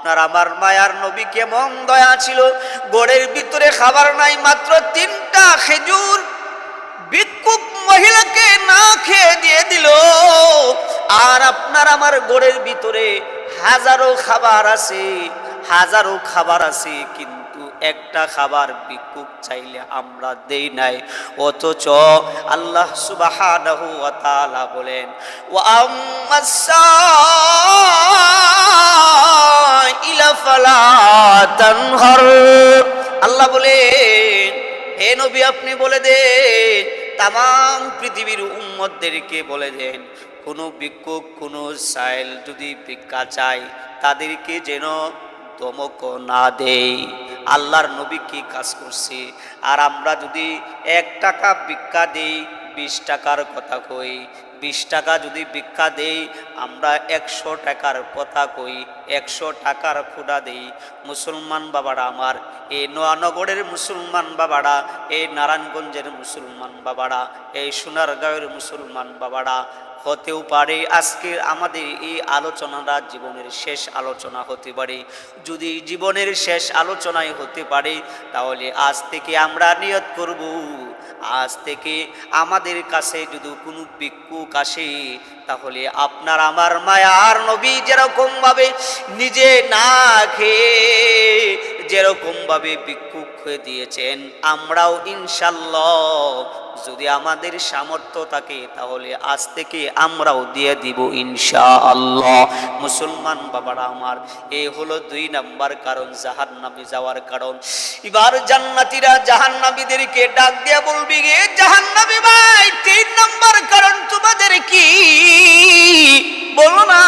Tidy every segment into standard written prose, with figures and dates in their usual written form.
আপনার আমার মায়ার নবী কেমন দয়া ছিল, গোড়ের ভিতরে খাবার নাই, মাত্র 3টা খেজুর ভিক্ষুক মহিলাকে না খেয়ে দিয়ে দিল। আর আপনার আমার গোড়ের ভিতরে হাজারো খাবার আছে, হাজারো খাবার আছে, কিন্তু একটা খাবার ভিক্ষুক চাইলে আমরা দেই নাই। অথচ আল্লাহ সুবহানাহু ওয়া তাআলা বলেন, ওয়া আম্মাস-সাইলা ফালা তানহার। আল্লাহ বলেন, হে নবী আপনি বলে দেন, তামাম পৃথিবীর উম্মতদেরকে বলে দেন, কোনো ভিক্ষুক কোনো সাইল যদি ভিক্ষা চায় তাদেরকে যেন ধমক না দেয়। আল্লাহর নবী কি কাজ করছে? আর আমরা যদি 1 টাকা ভিক্ষা দেই, 20 টাকার কথা কই, 20 টাকা যদি ভিক্ষা দেই, আমরা 100 টাকার কথা কই, 100 টাকার খোদা দেই। মুসলমান বাবারা আমার, এই নোয়ানগরের মুসলমান বাবারা, এই নারায়ণগঞ্জের মুসলমান বাবারা, এই সোনারগাঁওয়ের মুসলমান বাবারা, হতেও পারে আজকে আমাদের এই আলোচনাটা জীবনের শেষ আলোচনা হতে পারে। যদি জীবনের শেষ আলোচনায় হতে পারে, তাহলে আজ থেকে আমরা নিয়ত করব, আজ থেকে আমাদের কাছে যদি কোনো ভিক্ষুক আসে, তাহলে আপনার আমার মায়ার নবী যেরকম ভাবে নিজে না খেয়ে যেরকম ভাবে ভিক্ষুক হয়ে দিয়েছেন, আমরাও ইনশাআল্লাহ যদি আমাদের সামর্থ্য থাকে তাহলে আজ থেকে আমরাও দিয়ে দিব ইনশাআল্লাহ। মুসলমান বাবারা আমার, এই হলো 2 নাম্বার কারণ, জাহান্নামে যাওয়ার কারণ। এবার জান্নাতীরা জাহান্নামীদেরকে ডাক দিয়ে বলবি, গে জাহান্নামী ভাই, 3 নাম্বার কারণ তোমাদের কি, বলো না।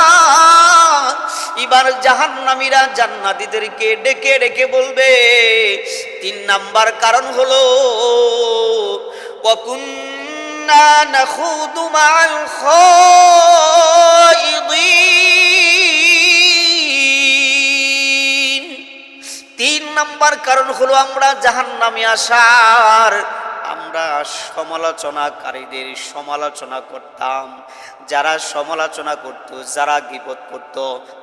এবার জাহান্নামীরা জান্নাতীদেরকে ডেকে ডেকে বলবে, 3 নাম্বার কারণ হলো, وَكُنَّا نَخُوضُ مَعَ الْخَائِضِينَ। 3 নাম্বার কারণ হলো আমরা জাহান্নামে আসার, আমরা সমালোচনাকারীদের সমালোচনা করতাম। যারা সমালোচনা করত, যারা গীবত করত,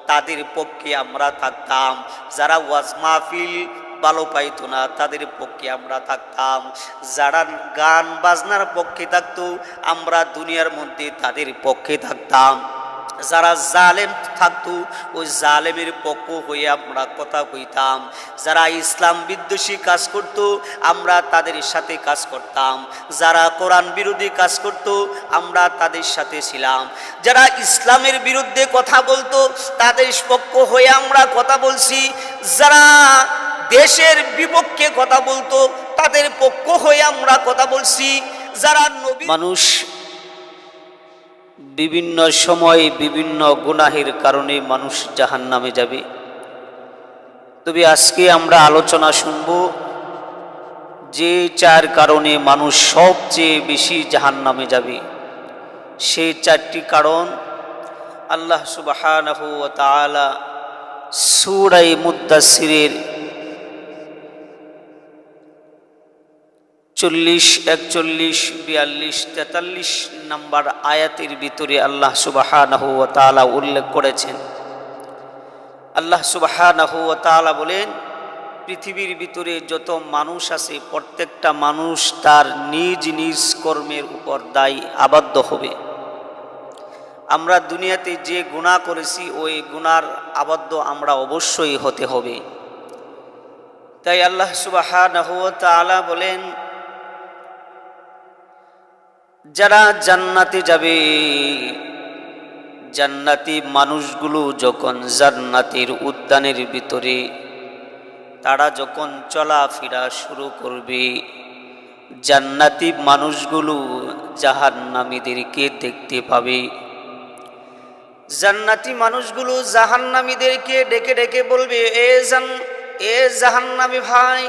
তাদের পক্ষে আমরা থাকতাম। যারা ওয়াজ মাহফিল ভালো পাইতো না, তাদের পক্ষে আমরা থাকতাম। যারা গান বাজনার পক্ষে থাকতো, আমরা দুনিয়ার মধ্যে তাদের পক্ষে থাকতাম। যারা জালেম থাকতো, ওই জালেমের পক্ষ হয়ে আমরা কথা কইতাম। যারা ইসলাম বিদ্বেষী কাজ করত, আমরা তাদের সাথে কাজ করতাম। যারা কোরআন বিরোধী কাজ করত, আমরা তাদের সাথে ছিলাম। যারা ইসলামের বিরুদ্ধে কথা বলতো, তাদের পক্ষ হয়ে আমরা কথা বলছি। যারা দেশের বিপক্ষে কথা বলতো, তাদের পক্ষ হয়ে আমরা কথা বলছি। যারা মানুষ বিভিন্ন সময় বিভিন্ন গুনাহের কারণে মানুষ জাহান্নামে যাবে। তবে আজকে আমরা আলোচনা শুনব যে 4 কারণে মানুষ সবচেয়ে বেশি জাহান্নামে যাবে। সেই 4টি কারণ আল্লাহ সুবহানাহু ওয়া তাআলা সূরা মুদ্দাসসিরের 40, 41, 42, 43 নম্বর আয়াতের ভিতরে আল্লাহ সুবহানাহু ওয়া তাআলা উল্লেখ করেছেন। আল্লাহ সুবহানাহু ওয়া তাআলা বলেন, পৃথিবীর ভিতরে যত মানুষ আছে, প্রত্যেকটা মানুষ তার নিজ নিজ কর্মের উপর দায়ী আবদ্ধ হবে। আমরা দুনিয়াতে যে গুনাহ করেছি, ওই গুনার আবদ্ধ আমরা অবশ্যই হতে হবে। তাই আল্লাহ সুবহানাহু ওয়া তাআলা বলেন, যারা জান্নাতে যাবে, জান্নাতি মানুষগুলো যখন জান্নাতের উদ্যানের ভিতরে তারা যখন চলাফেরা শুরু করবে, জান্নাতি মানুষগুলো জাহান্নামীদেরকে দেখতে পাবে। জান্নাতি মানুষগুলো জাহান্নামীদেরকে ডেকে ডেকে বলবে, এ জাহান্নামী ভাই,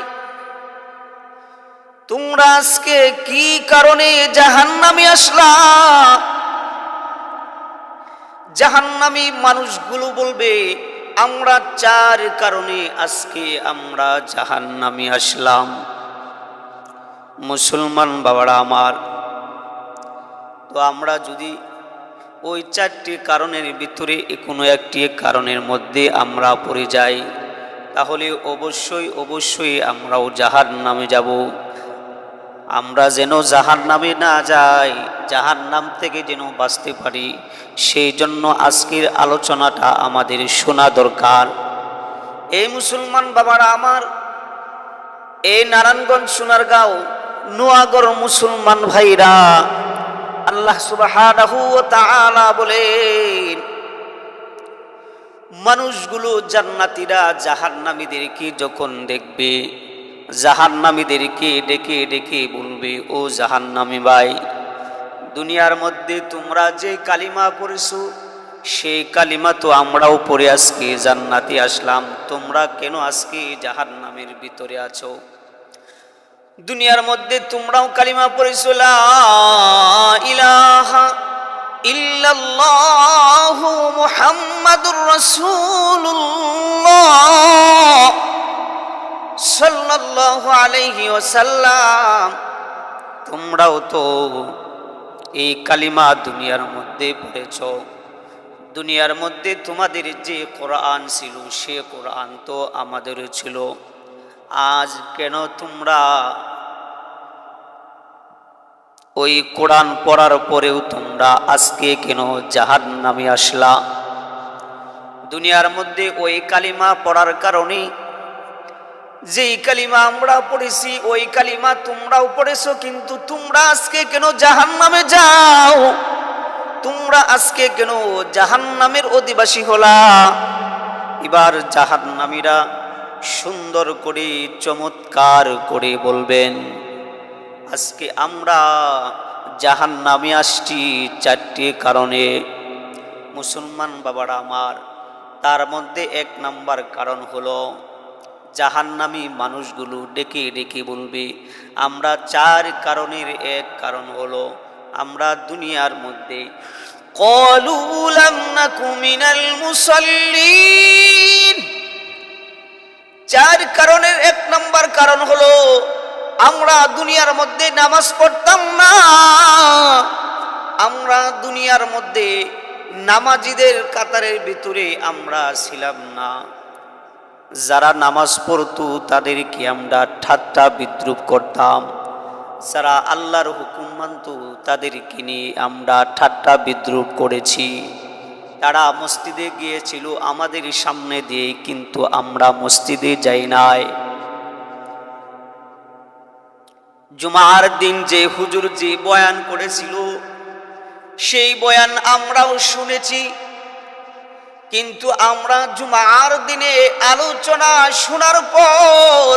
তোমরা আজকে কি কারণে জাহান্নামে আসলা? জাহান্নামী মানুষগুলো বলবে, আমরা 4 কারণে আজকে আমরা জাহান্নামে আসলাম। মুসলমান বাবারা আমার, তো আমরা যদি ওই চারটি কারণের ভিতরে কোনো একটি কারণের মধ্যে আমরা পড়ে যাই, তাহলে অবশ্যই আমরাও জাহান্নামে যাব। আমরা যেন জাহান্নামে না যাই, জাহান্নাম থেকে যেন বাঁচতে পারি, সেই জন্য আজকের আলোচনাটা আমাদের শোনা দরকার। এই মুসলমান বাবারা আমার, এই নারায়ণগঞ্জ সোনারগাঁও নোয়াগড় মুসলমান ভাইরা, আল্লাহ সুবহানাহু ওয়া তাআলা বলেন, মানুষগুলো জান্নাতীরা জাহান্নামীদেরকে যখন দেখবে, জাহান্নামীদেরকে ডেকে ডেকে বলবে, ও জাহান্নামী ভাই, দুনিয়ার মধ্যে তোমরা যে কালিমা পড়েছো সেই কালিমা তো আমরাও পড়ে আজকে জান্নাতে আসলাম, তোমরা কেন আজকে জাহান্নামের ভিতরে আছো? দুনিয়ার মধ্যে তোমরাও কালিমা পড়েছো, লা ইলাহা ইল্লাল্লাহু মুহাম্মাদুর রাসূলুল্লাহ সাল্লাল্লাহু আলাইহি ওয়াসাল্লাম, তোমরাও তো এই কালিমা দুনিয়ার মধ্যে পড়েছ। দুনিয়ার মধ্যে তোমাদের যে কোরআন ছিল সে কোরআন তো আমাদেরও ছিল। আজ কেন তোমরা ওই কোরআন পড়ার পরেও তোমরা আজকে কেন জাহান্নামে আসলা? দুনিয়ার মধ্যে ওই কালিমা পড়ার কারণে, যেই কালিমা আমরা পড়েছি ওই কালিমা তোমরাও পড়েছো, কিন্তু তোমরা আজকে কেন জাহান্নামে যাও? তোমরা আজকে কেন জাহান্নামের অধিবাসী হলা? এবার জাহান্নামীরা সুন্দর করে চমৎকার করে বলবেন, আজকে আমরা জাহান্নামে আসছি চারটি কারণে। মুসলমান বাবারা আমার, তার মধ্যে এক নাম্বার কারণ হলো, জাহান্নামী মানুষগুলো ডেকে ডেকে বলবে, আমরা চার কারণের এক কারণ হলো, আমরা দুনিয়ার মধ্যে ক্বালু লাম নাকু মিনাল মুসাল্লিন, চার কারণের এক নাম্বার কারণ হলো, আমরা দুনিয়ার মধ্যে নামাজ পড়তাম না, আমরা দুনিয়ার মধ্যে নামাজীদের কাতারের ভিতরে আমরা ছিলাম না। যারা নামাজ পড়তো তাদেরকে আমরা ঠাট্টা বিদ্রুপ করতাম, যারা আল্লাহর হুকুম মানত তাদেরকে নিয়ে আমরা ঠাট্টা বিদ্রুপ করেছি। তারা মসজিদে গিয়েছিল আমাদের সামনে দিয়ে, কিন্তু আমরা মসজিদে যাই নাই। জুমার দিন যে হুজুর যে বয়ান করেছিল সেই বয়ান আমরাও শুনেছি, কিন্তু আমরা জুমার দিনে আলোচনা শোনার পর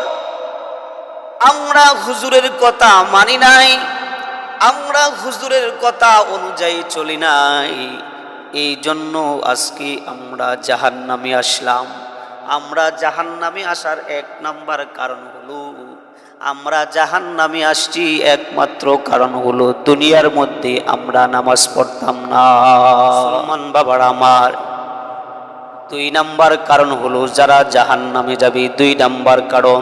আমরা হুজুরের কথা মানি নাই, আমরা হুজুরের কথা অনুযায়ী চলি নাই। এই জন্য আজকে আমরা জাহান্নামে আসলাম। আমরা জাহান্নামে আসার এক নাম্বার কারণ হলো, আমরা জাহান্নামে আসছি একমাত্র কারণ হলো, দুনিয়ার মধ্যে আমরা নামাজ পড়তাম না। মুসলমান বাবারা আমার, দুই নাম্বার কারণ হলো যারা জাহান্নামে যাবে। দুই নাম্বার কারণ,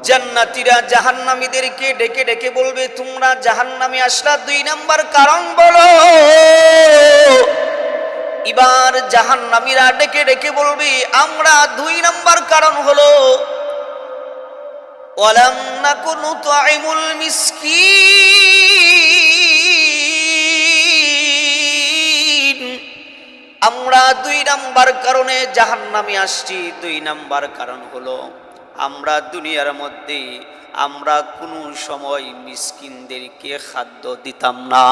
জান্নাতীরা জাহান্নামীদেরকে ডেকে ডেকে বলবে, তোমরা জাহান্নামে আসলা, দুই নাম্বার কারণ বলো। এবার জাহান্নামীরা ডেকে ডেকে বলবে, আমরা দুই নাম্বার কারণ হলো, ওয়ালাম নাকু নুতঈমুল মিসকিন, আমরা দুই নাম্বার কারণে জাহান্নামে আসছি। দুই নাম্বার কারণ হলো, আমরা দুনিয়ার মধ্যে আমরা কোনো সময় মিসকিনদেরকে খাদ্য দিতাম না।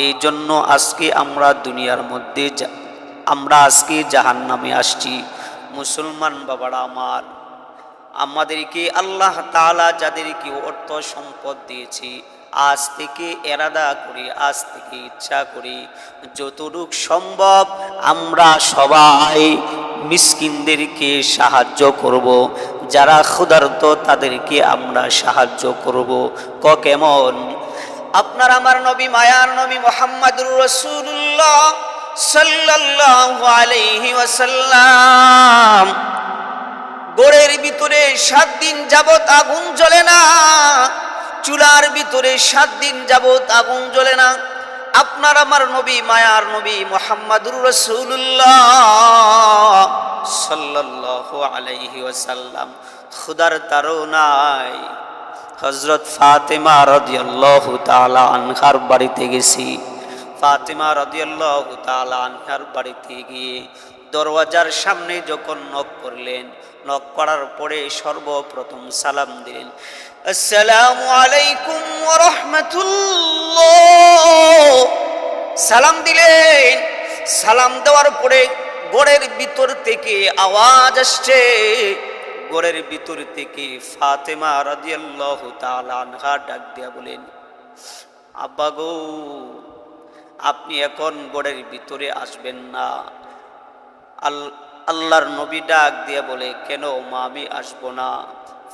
এই জন্য আজকে আমরা দুনিয়ার মধ্যে আমরা আজকে জাহান্নামে আসছি। মুসলমান বাবারা আমার, আমাদেরকে আল্লাহ তাআলা যাদেরকে অর্থ সম্পদ দিয়েছে, আজ থেকে এরাদা করি, আজ থেকে ইচ্ছা করি, যতটুকু সম্ভব আমরা সবাই মিসকিনদেরকে সাহায্য করব। যারা ক্ষুধার্ত তাদেরকে আমরা সাহায্য করব। কেমন? আপনার আমার নবী, মায়ার নবী মুহাম্মদুর রাসূলুল্লাহ সাল্লাল্লাহু আলাইহি ওয়াসাল্লাম, গোড়ের ভিতরে 7 দিন যাবত আগুন জ্বলে না, চুলার ভিতরে 7 দিন যাবত আগুন জ্বলে না। আপনার আমার নবী মায়ার নবী মুহাম্মাদুর রাসূলুল্লাহ সাল্লাল্লাহু আলাইহি ওয়াসাল্লাম খুদার তাড়নায় হযরত ফাতেমা রাদিয়াল্লাহু তাআলা আনহার বাড়িতে গেছি। ফাতেমা রাদিয়াল্লাহু তাআলা আনহার বাড়িতে গিয়ে দরওয়াজার সামনে যখন নক করলেন, নক করার পরে সর্বপ্রথম সালাম দিলেন, আসসালামু আলাইকুম ওয়া রাহমাতুল্লাহ। সালাম দিলেন। সালাম দেওয়ার পরে ঘরের ভিতর থেকে আওয়াজ আসছে। ঘরের ভিতর থেকে ফাতেমা রাদিয়াল্লাহু তাআলা আনহা ডাক দিয়া বলেন, আব্বা গো, আপনি এখন ঘরের ভিতরে আসবেন না। আল্লাহর নবী ডাক দিয়ে বলে, কেন মা আমি আসবো না?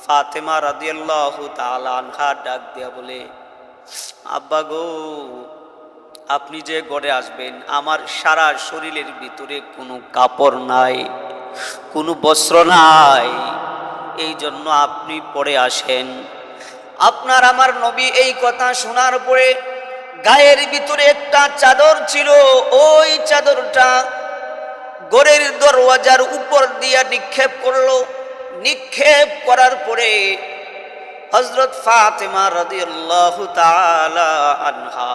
ফাতেমা রাদিয়াল্লাহু তাআলা আনহা ডাক দিয়া বলে, আব্বা গো, আপনি যে ঘরে আসবেন, আমার সারা শরীরের ভিতরে কোনো কাপড় নাই, কোনো বস্ত্র নাই, এই জন্য আপনি পরে আসেন। আপনার আমার নবী এই কথা শোনার পরে গায়ের ভিতরে একটা চাদর ছিল, ওই চাদরটা ঘরের দরওয়াজার উপর দিয়া নিক্ষেপ করলো। নিক্ষেপ করার পরে হযরত ফাতেমা রাদিয়াল্লাহু তাআলা আনহা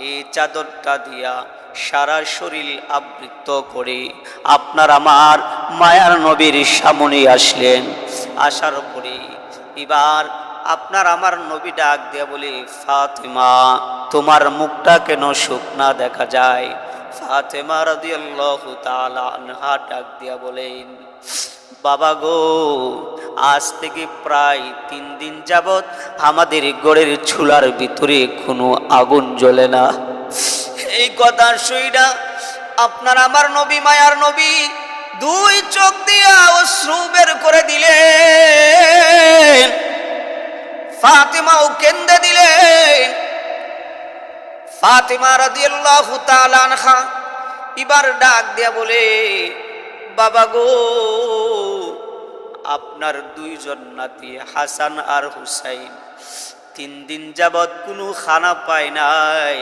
এই চাদরটা দিয়া সারা শরীর আবৃত করে আপনার আমার মায়ার নবীর সামনে আসলেন। আসার পরে এবার আপনার আমার নবী ডাক দিয়া বলে, ফাতেমা, তোমার মুখটা কেন শুকনা দেখা যায়? ফাতেমা রাদিয়াল্লাহু তাআলা আনহা ডাক দিয়া বলেন, বাবা গো, আজ থেকে প্রায় 3 দিন যাবত আমাদের ঘরের চুলার ভিতরে কোনো আগুন জ্বলে না। এই কথা শুইনা আপনার আমার নবী মায়ার নবী 2 চোখ দিয়া অশ্রু বের করে দিলেন। ফাতেমাও কেন্দে দিলেন। ফাতেমা রাদিয়াল্লাহু তাআলা আনহা এবার ডাক দিয়া বলে, বাবা গো, আপনার 2 জন নাতি হাসান আর হুসাইন 3 দিন যাবত কোনো খানা পায় নাই,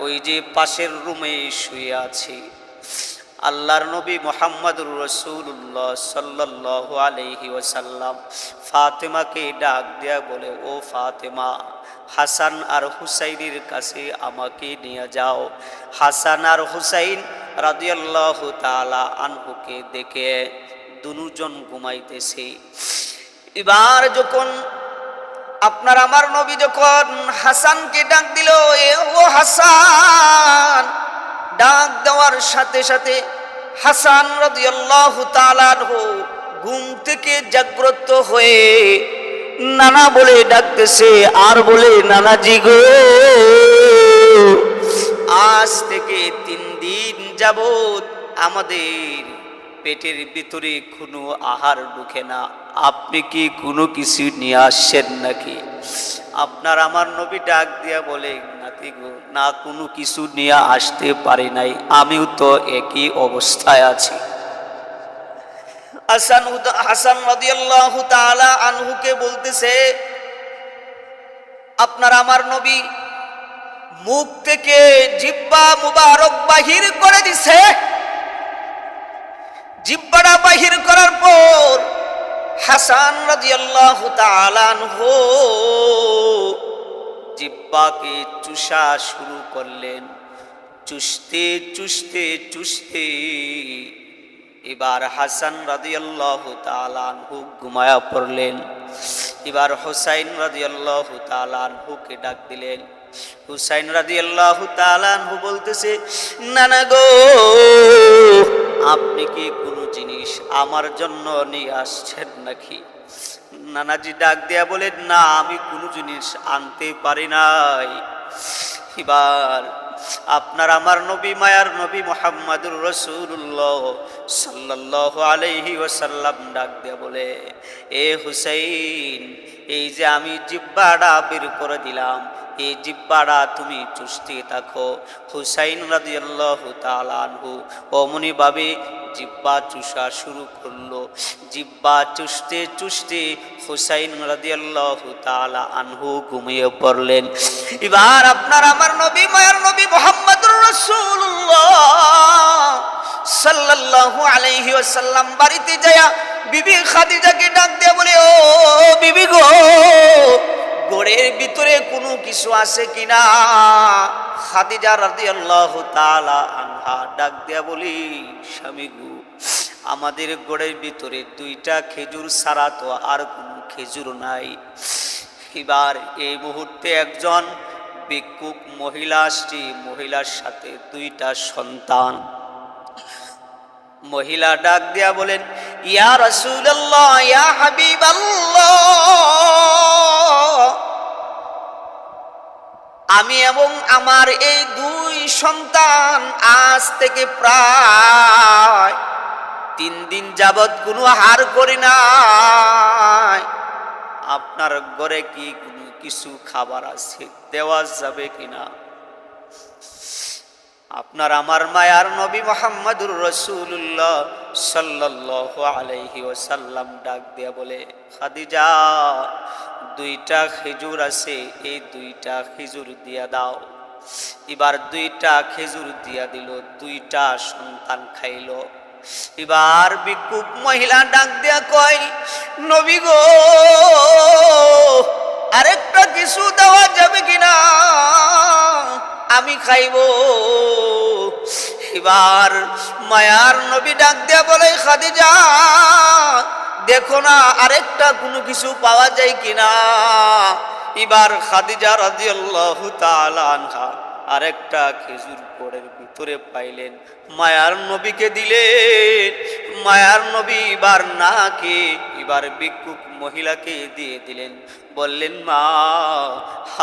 ওই যে পাশের রুমে শুয়ে আছে। আল্লাহর নবী মুহাম্মদুর রাসূলুল্লাহ সাল্লাল্লাহু আলাইহি ওয়াসাল্লাম ফাতেমাকে ডাক দিয়া বলে, ও ফাতেমা, হাসান আর হুসাইনের কাছে আমাকে নিয়ে যাও। হাসান আর হুসাইন রাদিয়াল্লাহু তাআলা আনহুকে দেখে 2 জন ঘুমাইতেছে। এবার যখন আপনার আমার নবী যখন হাসানকে ডাক দিল, ও হাসান, ডাক দেওয়ার সাথে সাথে হাসান রাদিয়াল্লাহু তাআলা আনহু ঘুম থেকে জাগ্রত হয়ে নানা বলে ডাকতেছে, আর বলে, নানাজি গো, আজ থেকে 3 দিন যাবত আমাদের পেটের ভিতরে কোনো আহার ঢুকে না, আপনি কি কোনো কিছু নিয়ে আসছেন নাকি? আপনার আমার নবী ডাক দিয়া বলে, নাতি গো, না, কোনো কিছু নিয়ে আসতে পারি নাই, আমিও তো একই অবস্থায় আছি। হাসান রাদিয়াল্লাহু তাআলা আনহুকে বলতেছে, আপনার আমার নবী মুখ থেকে জিহ্বা মুবারক বাহির করে দিছে। জিহ্বাটা বাহির করার পর হাসান রাদিয়াল্লাহু তাআলা আনহু জিহ্বাকে চুষা শুরু করলেন। চুষতে চুষতে চুষতে এবার হাসান রাদিয়াল্লাহু তাআলা আনহু ঘুমায়া পড়লেন। এবার হুসাইন রাদিয়াল্লাহু তাআলা আনহুকে ডাক দিলেন। হুসাইন রাদিয়াল্লাহু তাআলা আনহু বলতেছে, নানা গো, আপনি কি কোনো জিনিস আমার জন্য নিয়ে আসছেন নাকি? নানাজি ডাক দিয়া বলেন, না, আমি কোনো জিনিস আনতে পারি নাই। এবার আপনার আমার নবী মায়ার নবী মুহাম্মদুর রাসূলুল্লাহ সাল্লাল্লাহু আলাইহি ওয়াসাল্লাম ডাক দিয়া বলে, এ হুসাইন, এই যে আমি জিহ্বাটা বের করে দিলাম, এই জিহ্বাটা তুমি চুষতে থাকো। হুসাইন রাদিয়াল্লাহু তাআলা আনহু অমনি ভাবে জিহ্বা চুষা শুরু করলো। জিহ্বা চুষতে চুষতে হুসাইন রাদিয়াল্লাহু তাআলা আনহু ঘুমিয়ে পড়লেন। এবার আপনার আমার নবী, মায়ার নবী মুহাম্মদুর রাসূলুল্লাহ সাল্লাল্লাহু আলাইহি ওয়াসাল্লাম বাড়িতে যায়া বিবি খাদিজাকে ডাক দিয়ে বলে, ও বিবি গো, ঘরের ভিতরে কোনো কিছু আছে কিনা? খাদিজা রাদিয়াল্লাহু তাআলা আনহা ডাক দিয়া বলি, স্বামী গো, আমাদের ঘরের ভিতরে 2টা খেজুর ছাড়া তো আর কোনো খেজুর নাই। এবার এই মুহূর্তে একজন ভিক্ষুক মহিলা আসছে, মহিলার সাথে 2টা সন্তান। মহিলা ডাক দিয়া বলেন, ইয়া রাসূলুল্লাহ, ইয়া হাবিবাল্লাহ, আমি এবং আমার এই 2 সন্তান আজ থেকে প্রায় 3 দিন যাবৎ কোনো আহার করি নাই। আপনার ঘরে কি কোনো কিছু খাবার আছে, দেওয়া যাবে কিনা? আপনার আমার মায়ার নবী মুহাম্মদুর রাসূলুল্লাহ সাল্লাল্লাহু আলাইহি ওয়াসাল্লাম ডাক দিয়া বলে, খাদিজা, 2টা খেজুর আছে, এই 2টা খেজুর দিয়া দাও। এবার 2টা খেজুর দিয়া দিল, 2টা সন্তান খাইল। এবার ভিক্ষুক মহিলা ডাক দিয়া কয়, নবী গো, আরেকটা কিছু দেওয়া যাবে কিনা? আমি খাইব। এবার মায়ার নবী ডাক দিয়া বলে, খাদিজা, দেখো না আরেকটা কোনো কিছু পাওয়া যায় কিনা। এবার খাদিজা রাদিয়াল্লাহু তাআলা আনহা আরেকটা খেজুর ঘরের ভিতরে পাইলেন, মায়ার নবীকে দিলেন। মায়ার নবী এবার না খেয়ে এবার ভিক্ষুক মহিলাকে দিয়ে দিলেন। বললেন, মা,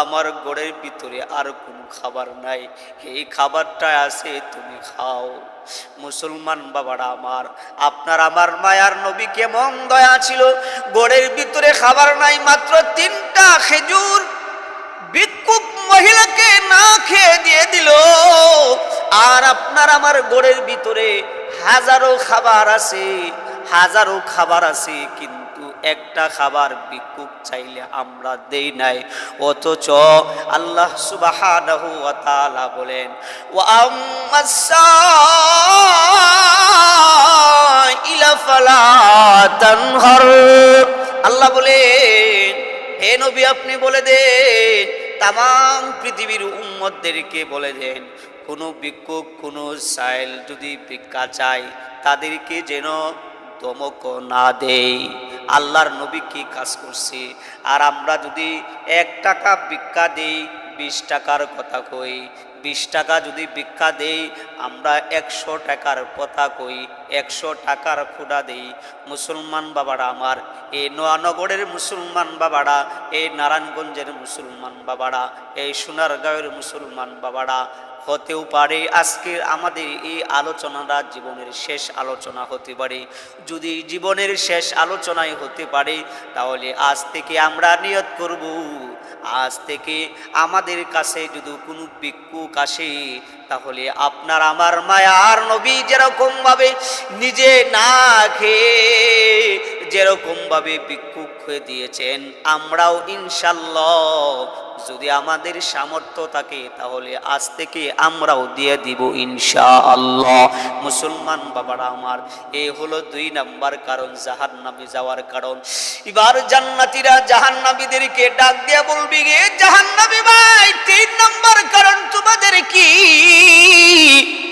আমার ঘরের ভিতরে আর কোনো খাবার নাই, এই খাবারটা আছে, তুমি খাও। মুসলমান বাবারা আমার, আপনার আমার মায়ার নবী কেমন দয়া ছিল। ঘরের ভিতরে খাবার নাই, মাত্র 3টা খেজুর ভিক্ষুক মহিলাকে না খেয়ে দিয়ে দিল। আর আপনার আমার ঘরের ভিতরে হাজারো খাবার আছে, হাজারো খাবার আছে, কিন্তু একটা খাবার ভিক্ষুক চাইলে আমরা দেই নাই। অথচ আল্লাহ সুবহানাহু ওয়া তাআলা বলেন, ওয়া আম্মাস-সাইলা ফালা তানহার। আল্লাহ বলেন, হে নবী, আপনি বলে দেন, তাম পৃথিবীর উম্মতদেরকে বলে দেন, কোনো ভিক্ষুক কোনো সাইল যদি ভিক্ষা চায় তাদেরকে যেন ধমক না দেয়। আল্লাহর নবী কি কাজ করছে? আর আমরা যদি 1 টাকা ভিক্ষা দেই, 20 টাকার কথা কই, 20 টাকা যদি ভিক্ষা দেই, আমরা 100 টাকার কথা কই, 100 টাকার খোদা দেই। মুসলমান বাবারা আমার, এই নোয়ানগরের মুসলমান বাবারা, এই নারায়ণগঞ্জের মুসলমান বাবারা, এই সোনারগাঁওয়ের মুসলমান বাবারা, হতেও পারে আজকের আমাদের এই আলোচনাটা জীবনের শেষ আলোচনা হতে পারে। যদি জীবনের শেষ আলোচনায় হতে পারে, তাহলে আজ থেকে আমরা নিয়ত করব, আজ থেকে আমাদের কাছে যদি কোনো ভিক্ষুক আসে, তাহলে আপনার আমার মায়ার নবী যেরকম ভাবে নিজে না খেয়ে যেরকম ভাবে ভিক্ষুক হয়ে দিয়েছেন, আমরাও ইনশাআল্লাহ যদি আমাদের সামর্থ্য থাকে তাহলে আজ থেকে আমরাও দিয়ে দিব ইনশাআল্লাহ। মুসলমান বাবারা আমার, এই হলো 2 নাম্বার কারণ, জাহান্নামে যাওয়ার কারণ। এবার জান্নাতীরা জাহান্নামীদেরকে ডাক দিয়ে বলবি, গে জাহান্নামী ভাই, 3 নাম্বার কারণ তোমাদের কি,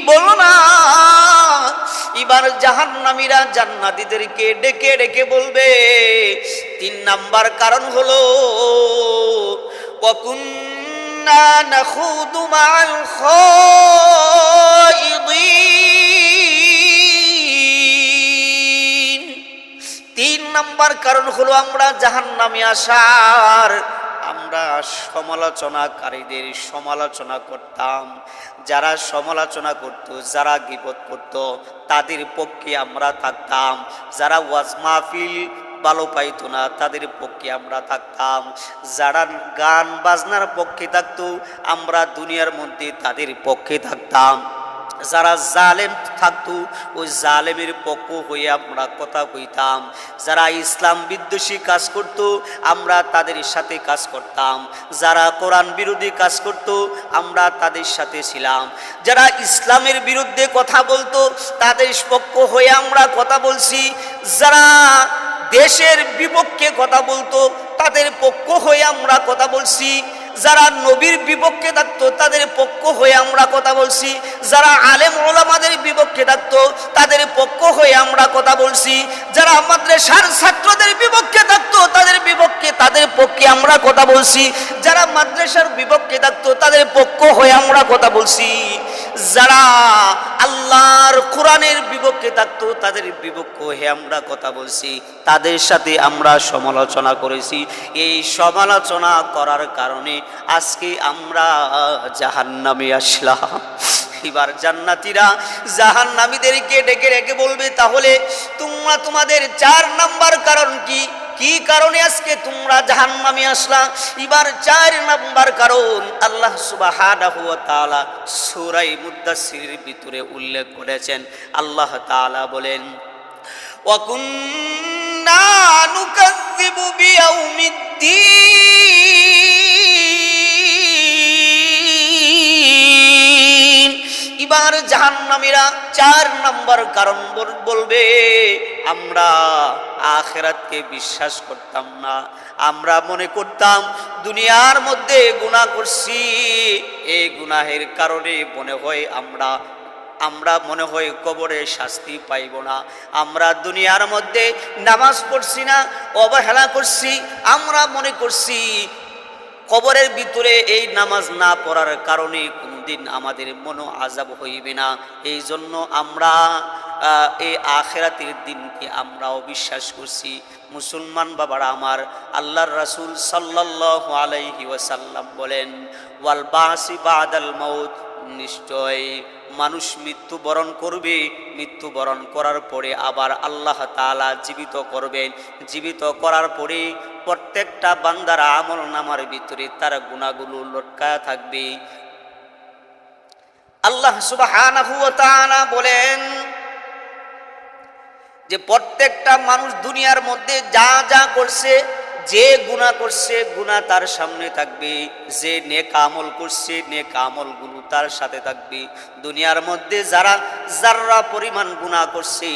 বলো না। এবার জাহান্নামীরা জান্নাতীদেরকে ডেকে ডেকে বলবে, 3 নাম্বার কারণ হলো, وَكُنَّا نَخُوضُ مَعَ الْخَائِضِينَ। 3 নাম্বার কারণ হলো, আমরা জাহান্নামে আসার আমরা সমালোচনাকারীদের সমালোচনা করতাম। যারা সমালোচনা করত, যারা গীবত করত, তাদের পক্ষে আমরা থাকতাম। যারা ওয়াজ মাহফিল ভালো পাইতো না তাদের পক্ষে আমরা থাকতাম, যারা গান বাজনার পক্ষে থাকতো আমরা দুনিয়ার মধ্যে তাদের পক্ষে থাকতাম, যারা জালেম থাকতো ওই জালেমের পক্ষ হয়ে আমরা কথা কইতাম, যারা ইসলাম বিদ্বেষী কাজ করত আমরা তাদের সাথে কাজ করতাম, যারা কোরআন বিরোধী কাজ করত আমরা তাদের সাথে ছিলাম, যারা ইসলামের বিরুদ্ধে কথা বলতো তাদের পক্ষ হয়ে আমরা কথা বলছি, যারা দেশের বিপক্ষে কথা বলতো তাদের পক্ষ হয়ে আমরা কথা বলছি, যারা নবীর বিপক্ষে থাকতো তাদের পক্ষ হয়ে আমরা কথা বলছি, যারা আলেম ওলামাদের বিপক্ষে থাকতো তাদের পক্ষ হয়ে আমরা কথা বলছি, যারা মাদ্রাসার ছাত্রদের বিপক্ষে থাকতো তাদের পক্ষে আমরা কথা বলছি, যারা মাদ্রাসার বিপক্ষে থাকতো তাদের পক্ষ হয়ে আমরা কথা বলছি, যারা আল্লাহর কোরআনের বিপক্ষে থাকতো তাদের বিপক্ষ হয়ে আমরা কথা বলছি, তাদের সাথে আমরা সমালোচনা করেছি। এই সমালোচনা করার কারণে আজকে আমরা জাহান্নামে আসলাম। এবার জান্নাতীরা জাহান্নামীদেরকে ডেকে ডেকে বলবে, তাহলে তোমরা তোমাদের 4 নাম্বার কারণ কি, কি কারণে আজকে তোমরা জাহান্নামে আসলা? এবার 4 নাম্বার কারণ আল্লাহ সুবহানাহু ওয়া তাআলা সূরা মুদ্দাসসিরের ভিতরে উল্লেখ করেছেন। আল্লাহ তাআলা বলেন, ওয়া কুন্না নুকাযযিবু বিয়াউমিদ্দিন। এবার জাহান্নামীরা 4 নাম্বার কারণ বলবে, আমরা আখিরাতকে বিশ্বাস করতাম না, আমরা মনে করতাম দুনিয়ার মধ্যে গুনাহ করছি, এই গুনাহের কারণে মনে হয় আমরা মনে হয় কবরে শাস্তি পাইব না, আমরা দুনিয়ার মধ্যে নামাজ পড়ছি না, অবহেলা করছি, আমরা মনে করছি কবরের ভিতরে এই নামাজ না পড়ার কারণে কোনদিন আমাদের মনো আযাব হইবে না, এই জন্য আমরা এই আখিরাতের দিনকে আমরাও বিশ্বাস করছি। মুসলমান বাবারা আমার, আল্লাহর রাসূল সাল্লাল্লাহু আলাইহি ওয়াসাল্লাম বলেন, ওয়াল বাসি বাদাল মাউত, নিশ্চয় মানুষ মৃত্যুবরণ করবে, মৃত্যুবরণ করার পরে আবার আল্লাহ তাআলা জীবিত করবেন, জীবিত করার পরে প্রত্যেকটা বান্দার আমল নামার ভিতরে তার গুনাহগুলো লটকায়া থাকবে। আল্লাহ সুবহানাহু ওয়া তাআলা বলেন যে প্রত্যেকটা মানুষ দুনিয়ার মধ্যে যা যা করছে, যে গুনাহ করছে গুনাহ তার সামনে থাকবে, যে নেক আমল করছে নেক আমলগুলো তার সাথে থাকবে। দুনিয়ার মধ্যে যারা যাররা পরিমাণ গুনাহ করছে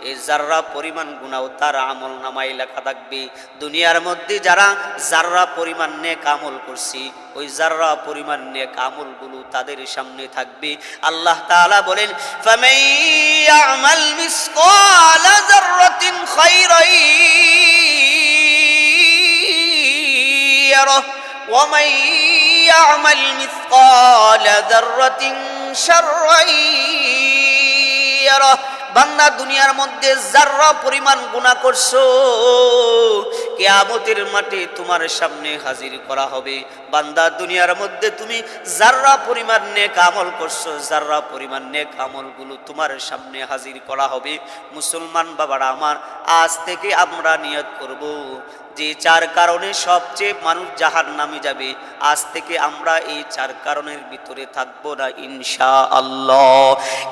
এই যাররা পরিমাণ গুনাহ তার আমল নামায় লেখা থাকবে। দুনিয়ার মধ্যে যারা যাররা পরিমাণ নেক আমল করছে ওই যাররা পরিমাণ নেক আমলগুলো তাদের সামনে থাকবে। আল্লাহ তাআলা বলেন, ফামান ইয়ামাল মিসকালা যাররাতিন খায়রান ইয়ারাহ ওয়া মান ইয়ামাল মিসকালা যাররাতিন শাররান ইয়ারাহ। বান্দা দুনিয়ার মধ্যে যাররা পরিমাণ গুনাহ করছো কিয়ামতের মাঠে তোমার সামনে হাজির করা হবে। বান্দা দুনিয়ার মধ্যে তুমি যাররা পরিমাণ নেক আমল করছো যাররা পরিমাণ নেক আমলগুলো তোমার সামনে হাজির করা হবে। মুসলমান বাবারা আমার, আজ থেকে আমরা নিয়ত করব যে 4 কারণে সবচেয়ে মানুষ জাহান্নামে যাবে, আজ থেকে আমরা এই 4 কারণের ভিতরে থাকবো না ইনশাআল্লাহ।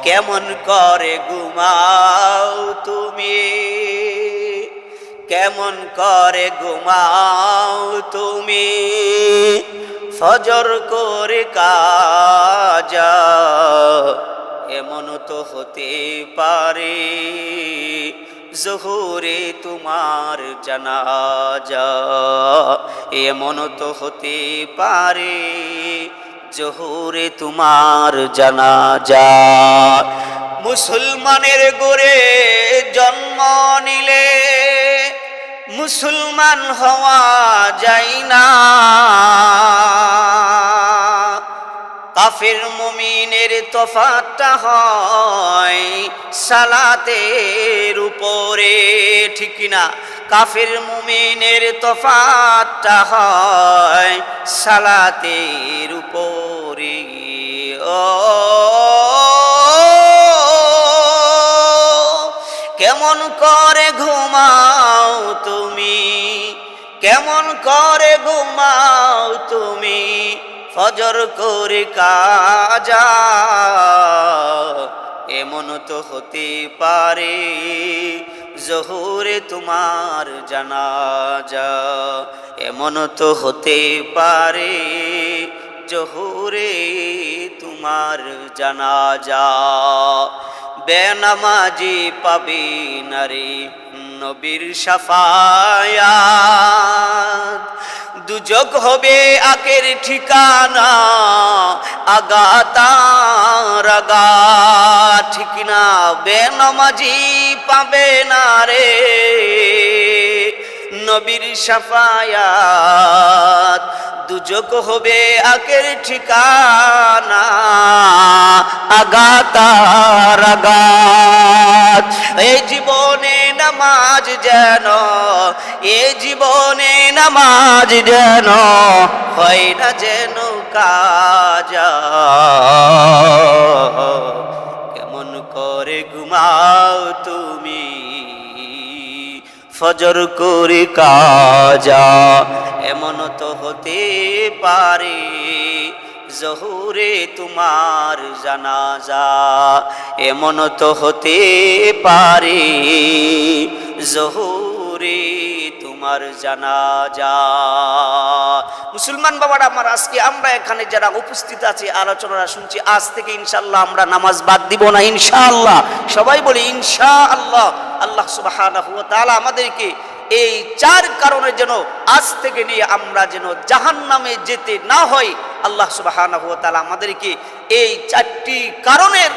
কেমন করে ঘুমাও তুমি, কেমন করে ঘুমাও তুমি, ফজর করে কাজা, এমন তো হতে পারে জোহরে তোমার জানাজা, এমন তো হতে পারে জোহরে তোমার জানাজা। মুসলমানের ঘরে জন্ম নিলে মুসলমান হওয়া যায় না, কাফের মুমিনের তফাৎটা হয় সালাতের উপরে, ঠিক না? কাফের মুমিনের তফাৎটা হয় সালাতের উপরে। ও কেমন করে ঘুমাও তুমি, কেমন করে ঘুমাও তুমি ফজর করে কাজা, এমন তো হতে পারে জোহরে তোমার জানাজা, এমন তো হতে পারে জোহরে তোমার জানাজা। বেনামাজি পাবে নারে নবীর শাফায়াত, দুজক হবে আখের ঠিকানা আগাতার আগা, ঠিক না? বেনামাজি পাবে না রে নবীর শাফায়াত, দুজক হবে আখের ঠিকানা আগাতার আগাত। এই জীবনে নামাজ যেন, এই জীবনে নামাজ যেন হয় না যেন কাজা, কেমন করে ঘুমাও তুমি ফজর করে কাজা, এমন তো হতে পারে জোহরে তোমার জানাজা, এমন তো হতে পারে জোহরে তোমার জানাজা। মুসলমান বাবারা আমার, আজকে আমরা এখানে যারা উপস্থিত আছি আলোচনা শুনছি, আজ থেকে ইনশাআল্লাহ আমরা নামাজ বাদ দিব না ইনশাআল্লাহ। সবাই বলি ইনশাআল্লাহ। আল্লাহ সুবহানাহু ওয়া তাআলা আমাদেরকে এই চার কারণে যেন আজ থেকে নিয়ে আমরা যেন জাহান্নামে যেতে না হয়, আল্লাহ সুবহানাহু ওয়া তাআলা আমাদেরকে এই চারটি কারণের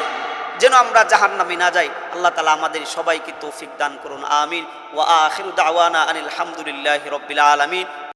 যেন আমরা জাহান্নামে না যাই, আল্লাহ তাআলা আমাদের সবাইকে তৌফিক দান করুন, আমিন। ওয়া আখিরু দাওয়ানা আনিল হামদুলিল্লাহি রাব্বিল আলামিন।